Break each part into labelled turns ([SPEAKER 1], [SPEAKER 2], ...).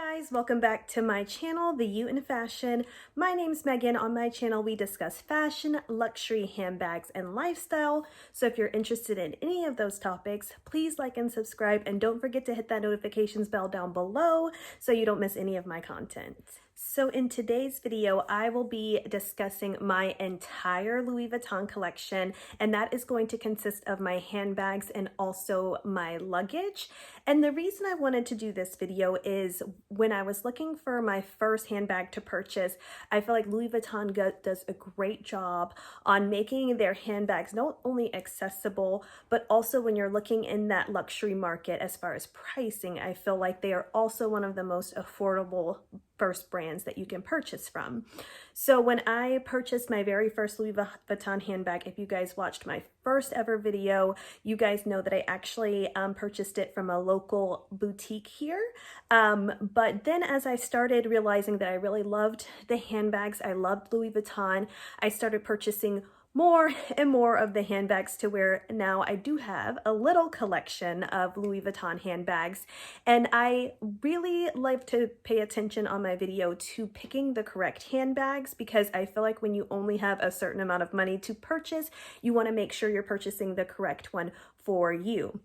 [SPEAKER 1] Guys, welcome back to my channel, The You in Fashion. My name's Megan. On my channel, we discuss fashion, luxury, handbags, and lifestyle. So if you're interested in any of those topics, please like and subscribe, and don't forget to hit that notifications bell down below so you don't miss any of my content. So in today's video, I will be discussing my entire Louis Vuitton collection, and that is going to consist of my handbags and also my luggage. And the reason I wanted to do this video is when I was looking for my first handbag to purchase, I feel like Louis Vuitton does a great job on making their handbags not only accessible, but also when you're looking in that luxury market as far as pricing, I feel like they are also one of the most affordable first brands that you can purchase from. So when I purchased my very first Louis Vuitton handbag, if you guys watched my first ever video, you guys know that I actually purchased it from a local boutique here. But then as I started realizing that I really loved the handbags, I loved Louis Vuitton, I started purchasing more and more of the handbags to where now I do have a little collection of Louis Vuitton handbags. And I really like to pay attention on my video to picking the correct handbags, because I feel like when you only have a certain amount of money to purchase, you want to make sure you're purchasing the correct one for you.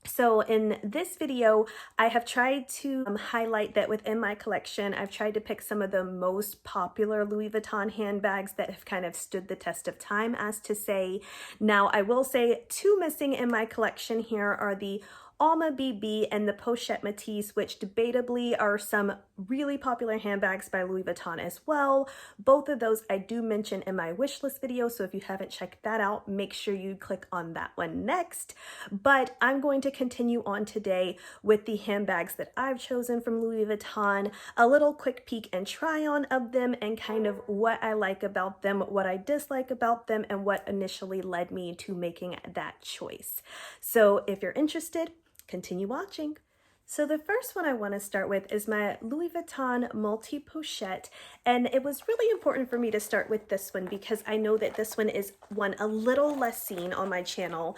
[SPEAKER 1] So in this video, I have tried to highlight that within my collection, I've tried to pick some of the most popular Louis Vuitton handbags that have kind of stood the test of time, as to say. Now, I will say two missing in my collection here are the Alma BB and the Pochette Matisse, which debatably are some really popular handbags by Louis Vuitton as well. Both of those I do mention in my wish list video, so if you haven't checked that out, make sure you click on that one next. But I'm going to continue on today with the handbags that I've chosen from Louis Vuitton, a little quick peek and try on of them, and kind of what I like about them, what I dislike about them, and what initially led me to making that choice. So if you're interested, continue watching. So the first one I want to start with is my Louis Vuitton multi-pochette, and it was really important for me to start with this one because I know that this one is one a little less seen on my channel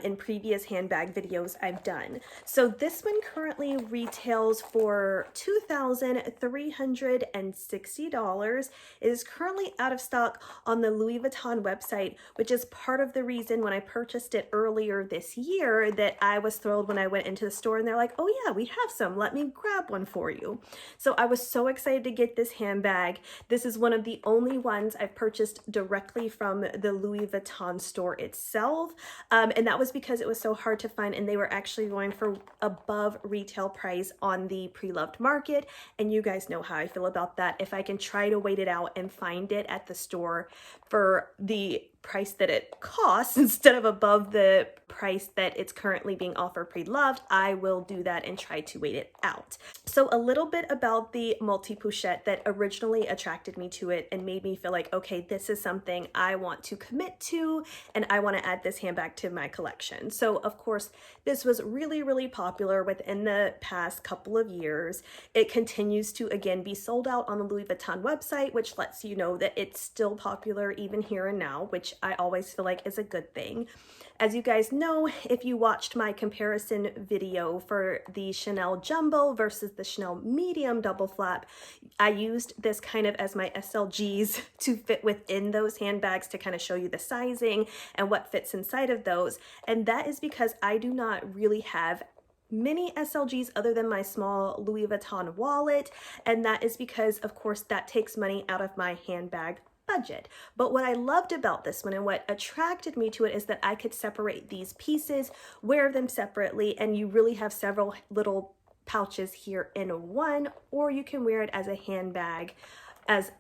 [SPEAKER 1] in previous handbag videos I've done. So this one currently retails for $2,360. It is currently out of stock on the Louis Vuitton website, which is part of the reason when I purchased it earlier this year that I was thrilled when I went into the store and they're like, oh yeah, we have some, let me grab one for you. So I was so excited to get this handbag. This is one of the only ones I've purchased directly from the Louis Vuitton store itself. And that was because it was so hard to find, and they were actually going for above retail price on the pre-loved market. And you guys know how I feel about that. If I can try to wait it out and find it at the store for the price that it costs instead of above the price that it's currently being offered pre-loved, I will do that and try to wait it out. So a little bit about the multi-pochette that originally attracted me to it and made me feel like, okay, this is something I want to commit to and I want to add this handbag to my collection. So of course, this was really, really popular within the past couple of years. It continues to again be sold out on the Louis Vuitton website, which lets you know that it's still popular even here and now, which I always feel like is a good thing. As you guys know, if you watched my comparison video for the Chanel Jumbo versus the Chanel Medium double flap, I used this kind of as my SLGs to fit within those handbags to kind of show you the sizing and what fits inside of those. And that is because I do not really have many SLGs other than my small Louis Vuitton wallet. And that is because, of course, that takes money out of my handbag budget. But what I loved about this one and what attracted me to it is that I could separate these pieces, wear them separately, and you really have several little pouches here in one, or you can wear it as a handbag as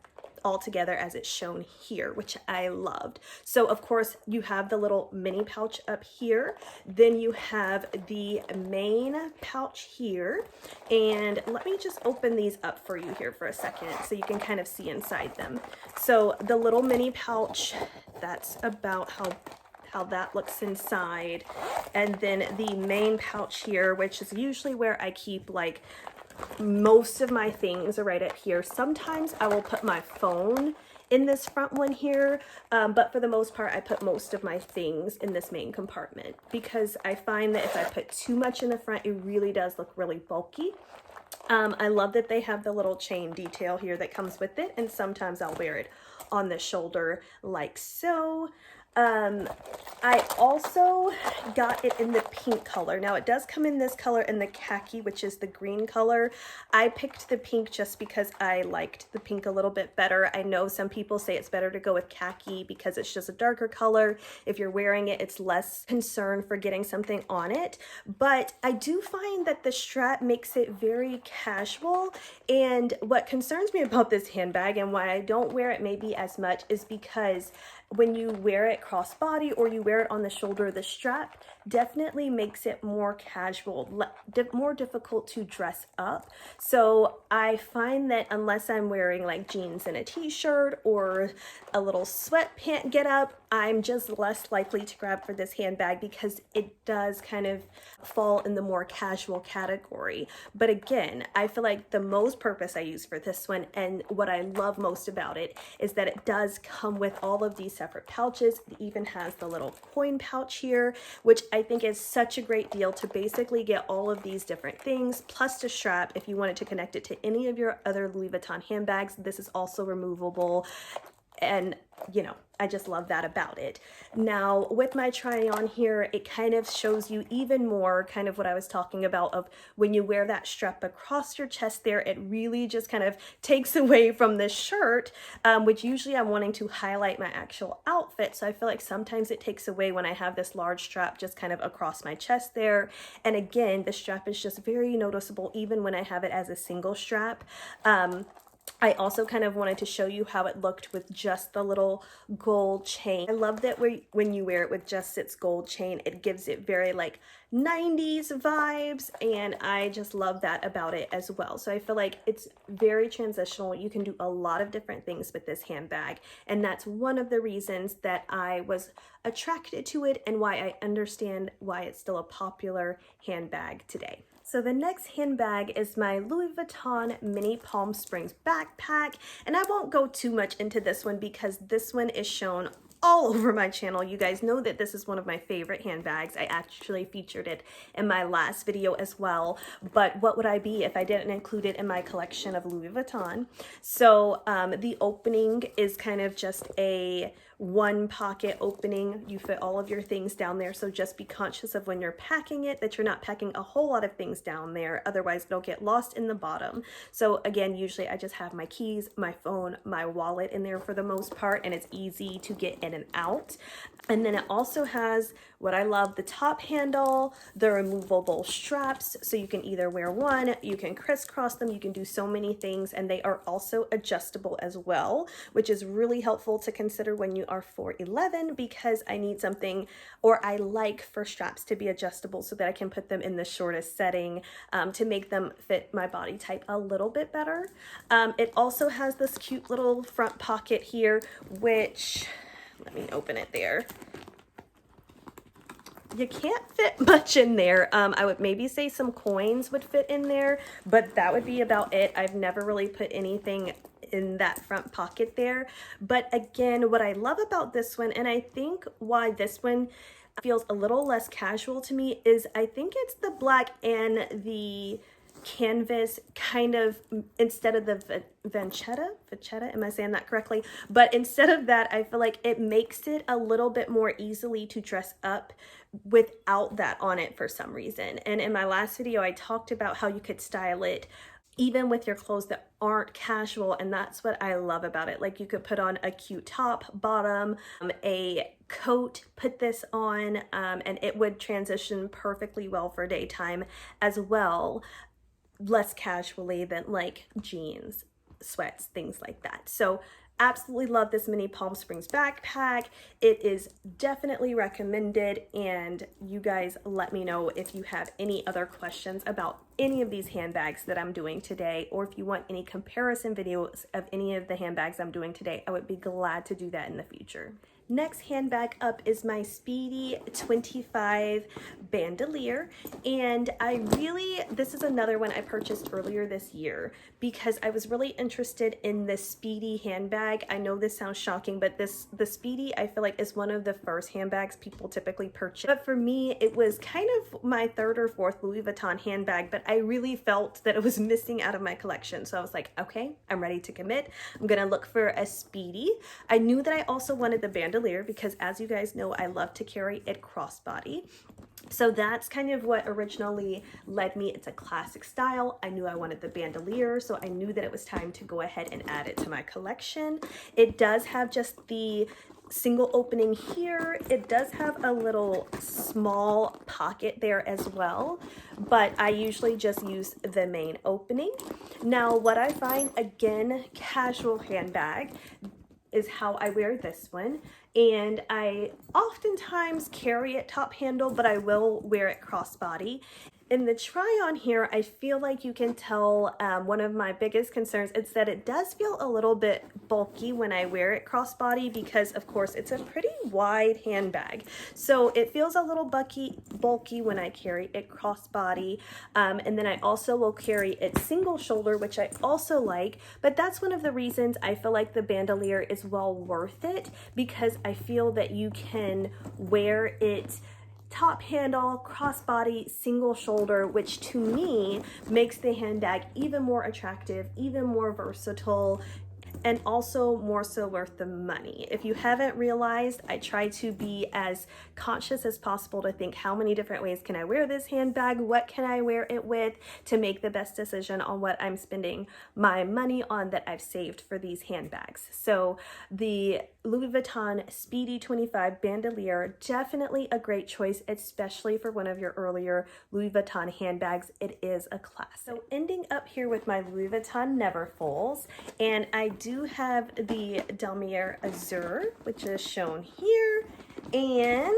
[SPEAKER 1] all together as it's shown here, which I loved. So of course you have the little mini pouch up here, then you have the main pouch here, and let me just open these up for you here for a second so you can kind of see inside them. So the little mini pouch, that's about how that looks inside, and then the main pouch here, which is usually where I keep like most of my things, are right up here. Sometimes I will put my phone in this front one here, but for the most part I put most of my things in this main compartment because I find that if I put too much in the front, it really does look really bulky. I love that they have the little chain detail here that comes with it, and sometimes I'll wear it on the shoulder like so. I also got it in the pink color. Now it does come in this color and the khaki, which is the green color. I picked the pink just because I liked the pink a little bit better. I know some people say it's better to go with khaki because it's just a darker color. If you're wearing it, it's less concern for getting something on it. But I do find that the strap makes it very casual. And what concerns me about this handbag and why I don't wear it maybe as much is because when you wear it crossbody or you wear it on the shoulder, the strap definitely makes it more casual, more difficult to dress up. So I find that unless I'm wearing like jeans and a t-shirt or a little sweatpant get up, I'm just less likely to grab for this handbag because it does kind of fall in the more casual category. But again, I feel like the most purpose I use for this one and what I love most about it is that it does come with all of these separate pouches. It even has the little coin pouch here, which I think is such a great deal to basically get all of these different things, plus the strap. If you wanted to connect it to any of your other Louis Vuitton handbags, this is also removable. And you know, I just love that about it. Now with my try on here, it kind of shows you even more kind of what I was talking about of when you wear that strap across your chest there, it really just kind of takes away from the shirt, which usually I'm wanting to highlight my actual outfit. So I feel like sometimes it takes away when I have this large strap just kind of across my chest there. And again, the strap is just very noticeable even when I have it as a single strap. I also kind of wanted to show you how it looked with just the little gold chain. I love that when you wear it with just its gold chain, it gives it very like 90s vibes, and I just love that about it as well. So I feel like it's very transitional. You can do a lot of different things with this handbag, and that's one of the reasons that I was attracted to it and why I understand why it's still a popular handbag today. So the next handbag is my Louis Vuitton Mini Palm Springs backpack, and I won't go too much into this one because this one is shown all over my channel. You guys know that this is one of my favorite handbags. I actually featured it in my last video as well, but what would I be if I didn't include it in my collection of Louis Vuitton? So the opening is kind of just a one pocket opening. You fit all of your things down there, so just be conscious of when you're packing it that you're not packing a whole lot of things down there, otherwise it'll get lost in the bottom. So again, usually I just have my keys, my phone, my wallet in there for the most part, and it's easy to get in and out. And then it also has what I love, the top handle, the removable straps, so you can either wear one, you can crisscross them, you can do so many things, and they are also adjustable as well, which is really helpful to consider when you are 4'11", because I need something, or I like for straps to be adjustable so that I can put them in the shortest setting to make them fit my body type a little bit better. It also has this cute little front pocket here, which, let me open it there. You can't fit much in there. I would maybe say some coins would fit in there, but that would be about it. I've never really put anything in that front pocket there. But again, what I love about this one, and I think why this one feels a little less casual to me, is I think it's the black and the canvas kind of, instead of the vachetta, am I saying that correctly? But instead of that, I feel like it makes it a little bit more easily to dress up without that on it for some reason. And in my last video, I talked about how you could style it even with your clothes that aren't casual, and that's what I love about it. Like, you could put on a cute top, bottom, a coat, put this on, and it would transition perfectly well for daytime as well, less casually than like jeans, sweats, things like that. So absolutely love this mini Palm Springs backpack. It is definitely recommended, and you guys let me know if you have any other questions about any of these handbags that I'm doing today, or if you want any comparison videos of any of the handbags I'm doing today. I would be glad to do that in the future. Next handbag up is my Speedy 25 Bandouliere, and this is another one I purchased earlier this year because I was really interested in this Speedy handbag. I know this sounds shocking, but the Speedy I feel like is one of the first handbags people typically purchase. But for me, it was kind of my third or fourth Louis Vuitton handbag, but I really felt that it was missing out of my collection. So I was like, okay, I'm ready to commit. I'm gonna look for a Speedy. I knew that I also wanted the Bandouliere because, as you guys know, I love to carry it crossbody. So that's kind of what originally led me. It's a classic style. I knew I wanted the Bandouliere, so I knew that it was time to go ahead and add it to my collection. It does have just the single opening here. It does have a little small pocket there as well, but I usually just use the main opening. Now, what I find, again, casual handbag is how I wear this one, and I oftentimes carry it top handle, but I will wear it crossbody. In the try on here, I feel like you can tell one of my biggest concerns is that it does feel a little bit bulky when I wear it crossbody because, of course, it's a pretty wide handbag. So it feels a little bulky when I carry it crossbody. And then I also will carry it single shoulder, which I also like. But that's one of the reasons I feel like the Bandouliere is well worth it, because I feel that you can wear it top handle, crossbody, single shoulder, which to me makes the handbag even more attractive, even more versatile, and also more so worth the money. If you haven't realized, I try to be as conscious as possible to think how many different ways can I wear this handbag, what can I wear it with, to make the best decision on what I'm spending my money on that I've saved for these handbags. So the Louis Vuitton Speedy 25 Bandouliere, definitely a great choice, especially for one of your earlier Louis Vuitton handbags. It is a classic. So ending up here with my Louis Vuitton Neverfulls, and I do have the Damier Azur, which is shown here, and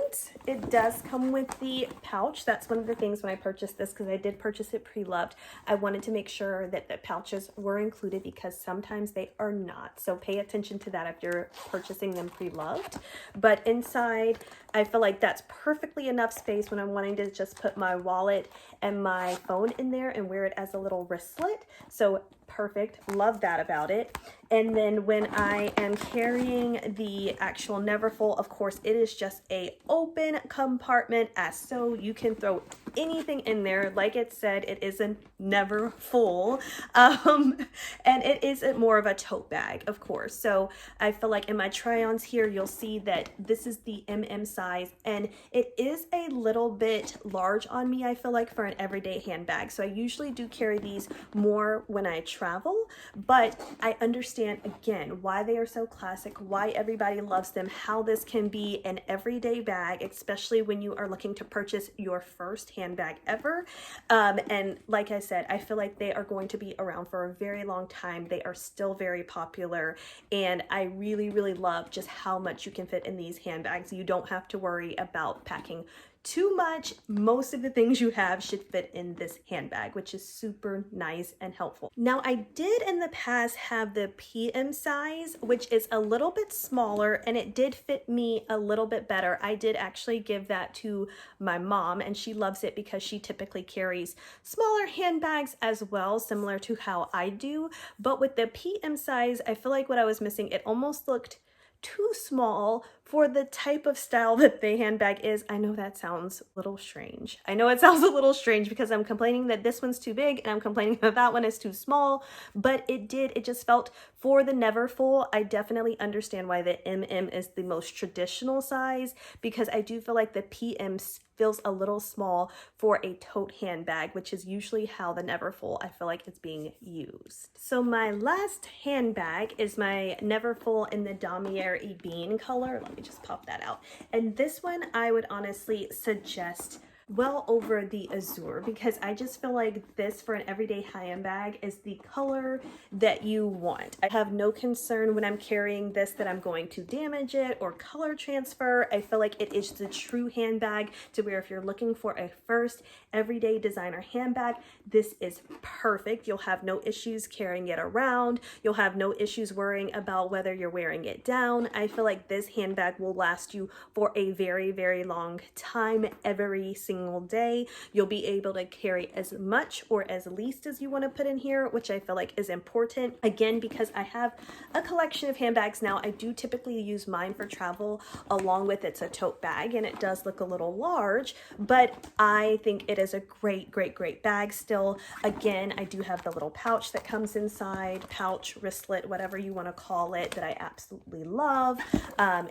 [SPEAKER 1] it does come with the pouch. That's one of the things when I purchased this, because I did purchase it pre-loved, I wanted to make sure that the pouches were included because sometimes they are not. So pay attention to that if you're purchasing them pre-loved. But inside, I feel like that's perfectly enough space when I'm wanting to just put my wallet and my phone in there and wear it as a little wristlet. So perfect, love that about it. And then when I am carrying the actual Neverfull, of course, it is just a open compartment, as so you can throw anything in there. Like it said, it is a Neverfull, and it is more of a tote bag, of course. So I feel like in my try-ons here, you'll see that this is the MM size, and it is a little bit large on me, I feel like, for an everyday handbag. So I usually do carry these more when I travel, but I understand again why they are so classic, why everybody loves them, how this can be an everyday bag, especially when you are looking to purchase your first handbag ever. And like I said, I feel like they are going to be around for a very long time. They are still very popular, and I really, really love just how much you can fit in these handbags. You don't have to worry about packing too much. Most of the things you have should fit in this handbag, which is super nice and helpful. Now, I did in the past have the PM size, which is a little bit smaller, and it did fit me a little bit better. I did actually give that to my mom, and she loves it because she typically carries smaller handbags as well, similar to how I do. But with the PM size, I feel like what I was missing, it almost looked too small for the type of style that the handbag is. I know that sounds a little strange. I know it sounds a little strange because I'm complaining that this one's too big and I'm complaining that that one is too small, but it just felt for the Neverfull. I definitely understand why the MM is the most traditional size, because I do feel like the PM feels a little small for a tote handbag, which is usually how the Neverfull, I feel like, it's being used. So my last handbag is my Neverfull in the Damier Bean color. Let me just pop that out. And this one I would honestly suggest well over the azure, because I just feel like this for an everyday high-end bag is the color that you want. I have no concern when I'm carrying this that I'm going to damage it or color transfer. I feel like it is the true handbag to where if you're looking for a first everyday designer handbag, this is perfect. You'll have no issues carrying it around. You'll have no issues worrying about whether you're wearing it down. I feel like this handbag will last you for a very, very long time. Every single day you'll be able to carry as much or as least as you want to put in here, which I feel like is important. Again, because I have a collection of handbags now, I do typically use mine for travel along with it's a tote bag, and it does look a little large, but I think it is a great bag still. Again, I do have the little pouch that comes inside, pouch, wristlet, whatever you want to call it, that I absolutely love.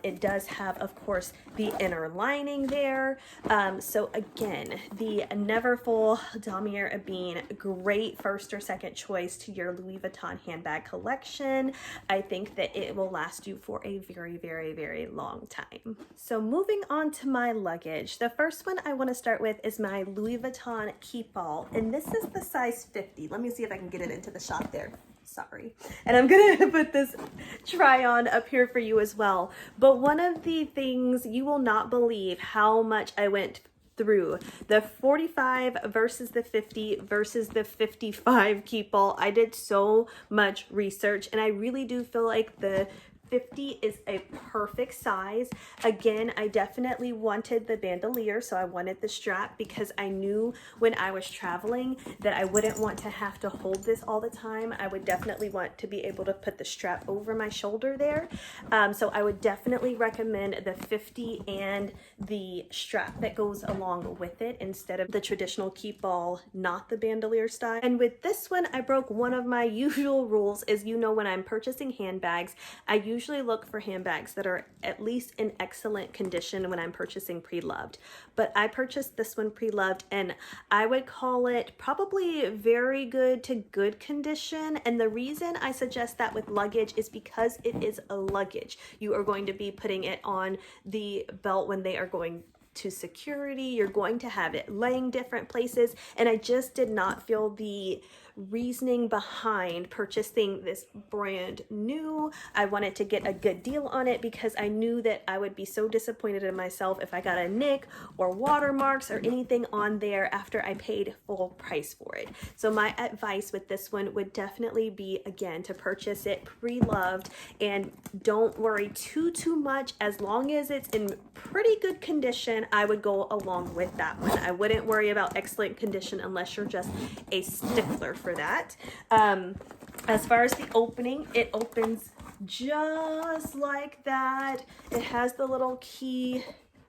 [SPEAKER 1] It does have, of course, the inner lining there. So again, the Neverfull Damier being great first or second choice to your Louis Vuitton handbag collection. I think that it will last you for a very, very long time. So moving on to my luggage, the first one I want to start with is my Louis Vuitton Keepall, and this is the size 50. Let me see if I can get it into the shot there. Sorry. And I'm gonna put this try on up here for you as well. But one of the things, you will not believe how much I went through the 45 versus the 50 versus the 55 Keepall. I did so much research, and I really do feel like the 50 is a perfect size. Again, I definitely wanted the bandouliere, so I wanted the strap because I knew when I was traveling that I wouldn't want to have to hold this all the time. I would definitely want to be able to put the strap over my shoulder there. So I would definitely recommend the 50 and the strap that goes along with it instead of the traditional Keepall, not the bandouliere style. And with this one, I broke one of my usual rules. Is, you know, when I'm purchasing handbags, I usually look for handbags that are at least in excellent condition when I'm purchasing pre-loved. But I purchased this one pre-loved, and I would call it probably very good to good condition. And the reason I suggest that with luggage is because it is a luggage. You are going to be putting it on the belt when they are going to security. You're going to have it laying different places, and I just did not feel the reasoning behind purchasing this brand new. I wanted to get a good deal on it because I knew that I would be so disappointed in myself if I got a nick or watermarks or anything on there after I paid full price for it. So my advice with this one would definitely be, again, to purchase it pre-loved, and don't worry too much. As long as it's in pretty good condition, I would go along with that one. I wouldn't worry about excellent condition unless you're just a stickler for that. As far as the opening, it opens just like that. It has the little key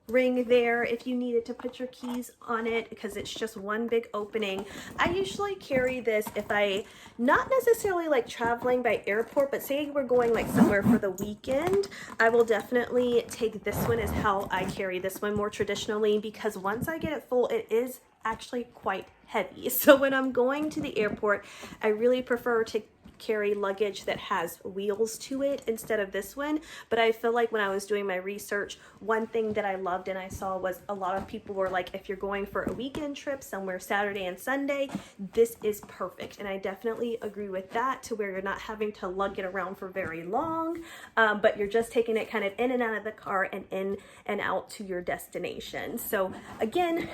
[SPEAKER 1] ring there if you needed to put your keys on it, because it's just one big opening. I usually carry this if I, not necessarily like traveling by airport, but say we're going like somewhere for the weekend, I will definitely take this one as how I carry this one more traditionally, because once I get it full, it is actually quite heavy. So when I'm going to the airport, I really prefer to carry luggage that has wheels to it instead of this one. But I feel like when I was doing my research, one thing that I loved and I saw was a lot of people were like, if you're going for a weekend trip somewhere Saturday and Sunday, this is perfect. And I definitely agree with that, to where you're not having to lug it around for very long, but you're just taking it kind of in and out of the car and in and out to your destination. So again,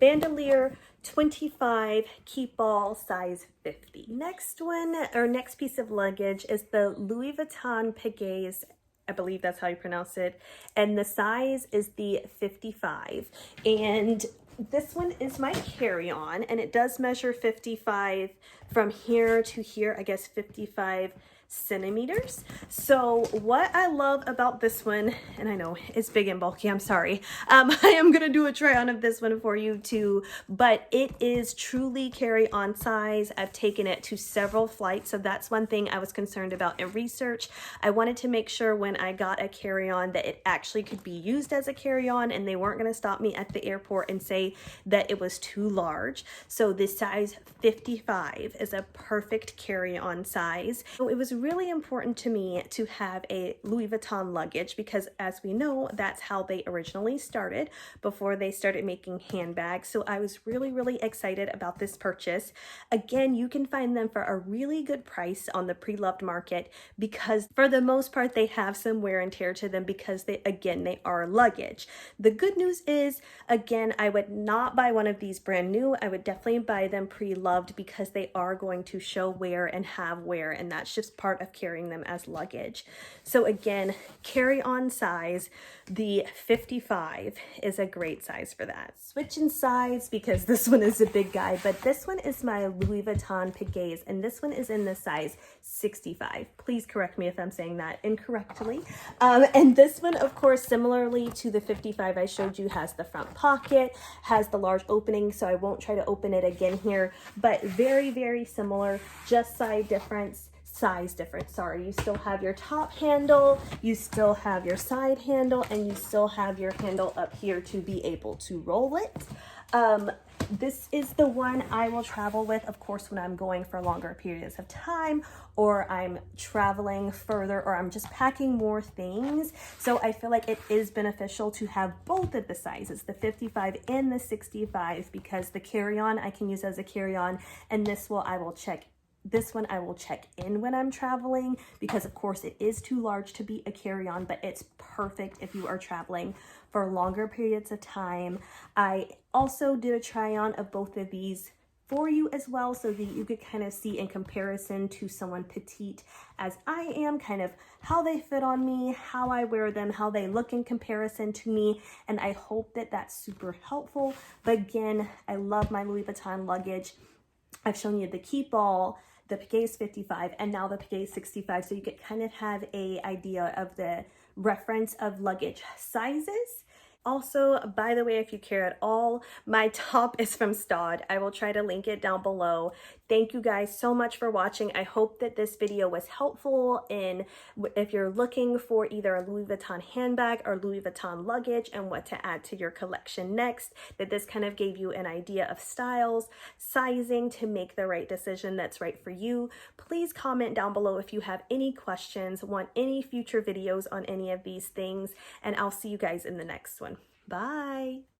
[SPEAKER 1] bandouliere 25, Keepall, size 50. Next one, or next piece of luggage, is the Louis Vuitton Pégase. I believe that's how you pronounce it. And the size is the 55. And this one is my carry-on, and it does measure 55 from here to here, I guess 55 centimeters. So what I love about this one, and I know it's big and bulky, I'm sorry, I am gonna do a try on of this one for you too, but it is truly carry-on size. I've taken it to several flights, so that's one thing I was concerned about in research. I wanted to make sure when I got a carry-on that it actually could be used as a carry-on, and they weren't gonna stop me at the airport and say that it was too large. So this size 55 is a perfect carry-on size. So it was really important to me to have a Louis Vuitton luggage because, as we know, that's how they originally started before they started making handbags. So I was really excited about this purchase. Again, you can find them for a really good price on the pre-loved market because for the most part they have some wear and tear to them because they are luggage. The good news is, again, I would not buy one of these brand new. I would definitely buy them pre-loved because they are going to show wear and have wear, and that's just part of carrying them as luggage. So again, carry-on size, the 55 is a great size for that. Switching sides because this one is a big guy, but this one is my Louis Vuitton Pégase, and this one is in the size 65. Please correct me if I'm saying that incorrectly. And this one, of course, similarly to the 55 I showed you, has the front pocket, has the large opening, so I won't try to open it again here, but very similar, just size difference. Sorry, you still have your top handle, you still have your side handle, and you still have your handle up here to be able to roll it. This is the one I will travel with, of course, when I'm going for longer periods of time, or I'm traveling further, or I'm just packing more things. So I feel like it is beneficial to have both of the sizes, the 55 and the 65, because the carry-on I can use as a carry-on, and this one I will check in when I'm traveling because, of course, it is too large to be a carry-on, but it's perfect if you are traveling for longer periods of time. I also did a try-on of both of these for you as well so that you could kind of see in comparison to someone petite as I am, kind of how they fit on me, how I wear them, how they look in comparison to me, and I hope that that's super helpful. But again, I love my Louis Vuitton luggage. I've shown you the Keepall, the Pégase 55, and now the Pégase 65, so you could kind of have a idea of the reference of luggage sizes. Also, by the way, if you care at all, my top is from Staud. I will try to link it down below. Thank you guys so much for watching. I hope that this video was helpful in if you're looking for either a Louis Vuitton handbag or Louis Vuitton luggage and what to add to your collection next, that this kind of gave you an idea of styles, sizing to make the right decision that's right for you. Please comment down below if you have any questions, want any future videos on any of these things, and I'll see you guys in the next one. Bye.